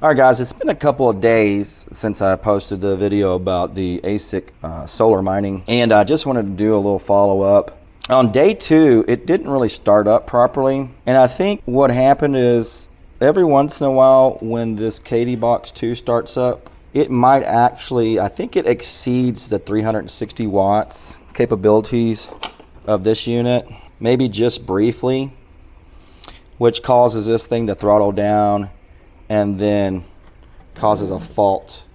All right, guys, it's been a couple of days since I posted the video about the ASIC solar mining, and I just wanted to do a little follow-up. On day 2, it didn't really start up properly, and I think what happened is every once in a while when this KD Box 2 starts up, it might actually, I think it exceeds the 360 watts capabilities of this unit, maybe just briefly, which causes this thing to throttle down and then causes a fault,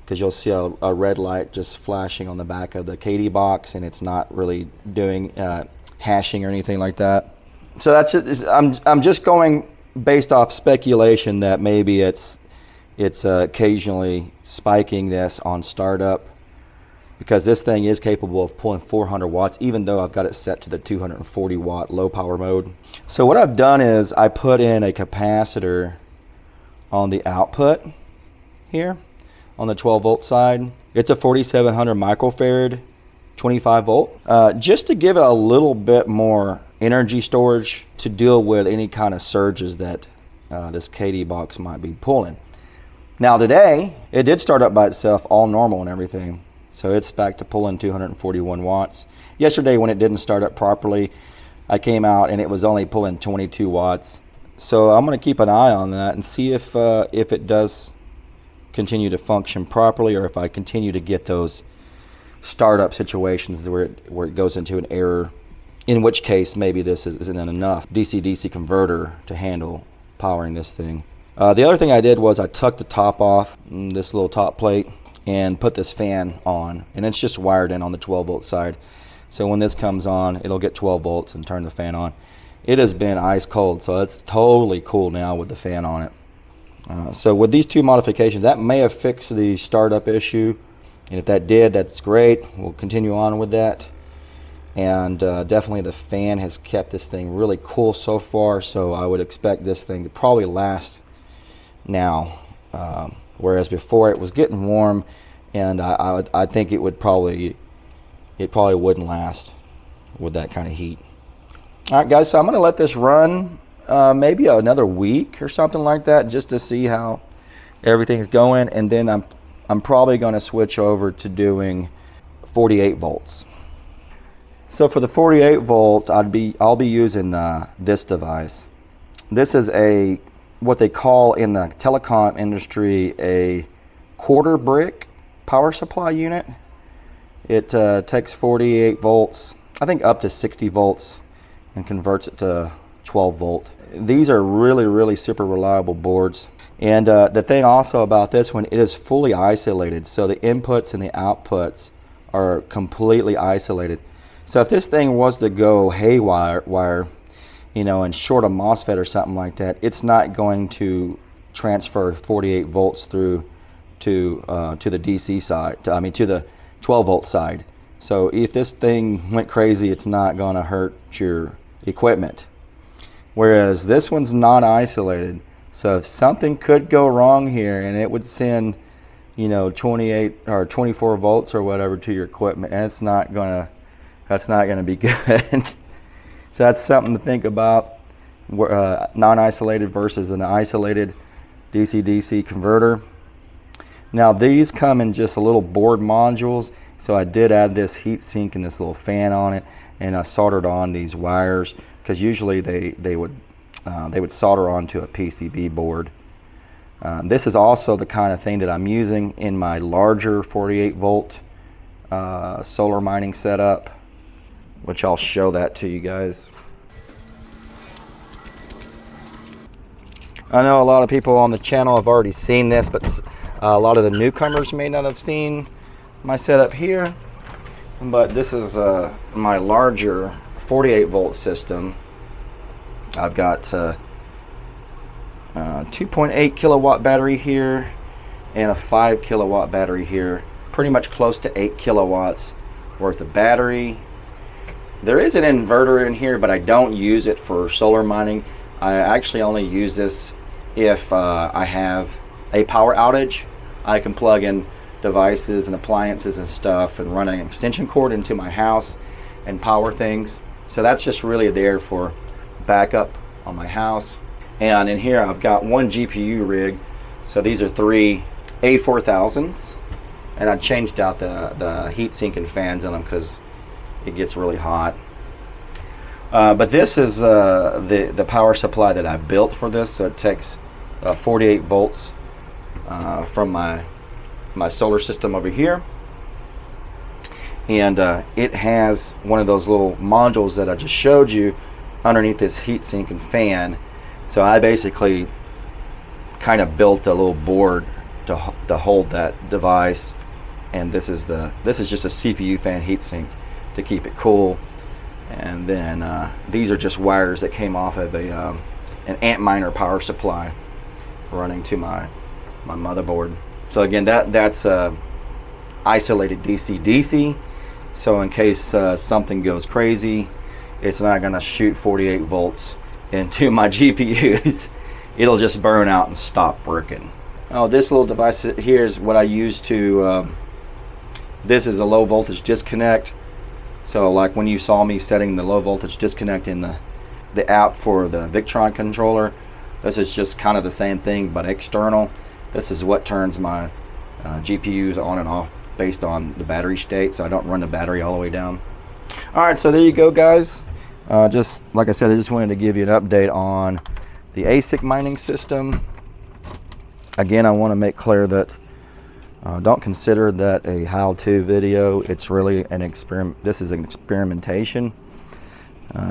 because you'll see a red light just flashing on the back of the KD box, and it's not really doing hashing or anything like that. So that's it. I'm just going based off speculation that maybe it's occasionally spiking this on startup, because this thing is capable of pulling 400 watts, even though I've got it set to the 240 watt low power mode. So what I've done is I put in a capacitor on the output here on the 12 volt side. It's a 4700 microfarad 25 volt, just to give it a little bit more energy storage to deal with any kind of surges that this KD box might be pulling. Now today it did start up by itself, all normal and everything, so it's back to pulling 241 watts. Yesterday when it didn't start up properly, I came out and it was only pulling 22 watts. So I'm going to keep an eye on that and see if it does continue to function properly, or if I continue to get those startup situations where it goes into an error, in which case maybe this isn't enough DC-DC converter to handle powering this thing. The other thing I did was I took the top off, this little top plate, and put this fan on, and it's just wired in on the 12 volt side. So when this comes on, it'll get 12 volts and turn the fan on. It has been ice cold, so it's totally cool now with the fan on it. So with these two modifications, that may have fixed the startup issue, and if that did, that's great. We'll continue on with that. And definitely the fan has kept this thing really cool so far, so I would expect this thing to probably last now, whereas before it was getting warm, and I think it probably wouldn't last with that kind of heat. All right, guys, so I'm going to let this run maybe another week or something like that, just to see how everything's going, and then I'm probably going to switch over to doing 48 volts. So for the 48 volt, I'll be using this device. This is what they call in the telecom industry a quarter brick power supply unit. It takes 48 volts, I think up to 60 volts, and converts it to 12 volt. These are really super reliable boards. And the thing also about this one, it is fully isolated, so the inputs and the outputs are completely isolated. So if this thing was to go haywire, you know, and short a MOSFET or something like that, it's not going to transfer 48 volts through to the DC side, to the 12 volt side. So if this thing went crazy, it's not going to hurt your equipment. Whereas this one's not isolated, so if something could go wrong here and it would send, you know, 28 or 24 volts or whatever to your equipment, and that's not gonna be good. So that's something to think about. Non-isolated versus an isolated DC-DC converter. Now these come in just a little board modules, so I did add this heat sink and this little fan on it, and I soldered on these wires, because usually they would solder onto a PCB board. This is also the kind of thing that I'm using in my larger 48 volt solar mining setup, which I'll show that to you guys. I know a lot of people on the channel have already seen this, but a lot of the newcomers may not have seen my setup here. But this is my larger 48 volt system. I've got 2.8 kilowatt battery here and a 5 kilowatt battery here, pretty much close to 8 kilowatts worth of battery. There is an inverter in here, but I don't use it for solar mining. I actually only use this if I have a power outage. I can plug in devices and appliances and stuff and run an extension cord into my house and power things. So that's just really there for backup on my house. And in here I've got one GPU rig So these are 3 A4000s, and I changed out the heat sink and fans in them because it gets really hot. But this is the power supply that I built for this. So it takes 48 volts from my solar system over here, and it has one of those little modules that I just showed you underneath this heat sink and fan. So I basically kind of built a little board to hold that device, and this is just a CPU fan heatsink to keep it cool. And then these are just wires that came off of an Antminer power supply running to my motherboard. So again, that's isolated DC-DC. So in case something goes crazy, it's not going to shoot 48 volts into my GPUs. It'll just burn out and stop working. Oh, this little device here is what I use to, this is a low voltage disconnect. So like when you saw me setting the low voltage disconnect in the app for the Victron controller, this is just kind of the same thing but external. This is what turns my GPUs on and off based on the battery state, so I don't run the battery all the way down. Alright, so there you go, guys. Just like I said, I just wanted to give you an update on the ASIC mining system. Again, I want to make clear that don't consider that a how-to video. It's really an experiment. This is an experimentation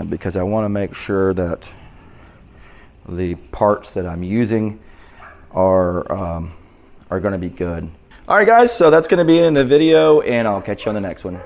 because I want to make sure that the parts that I'm using are going to be good. All right, guys, so that's going to be in the video, and I'll catch you on the next one.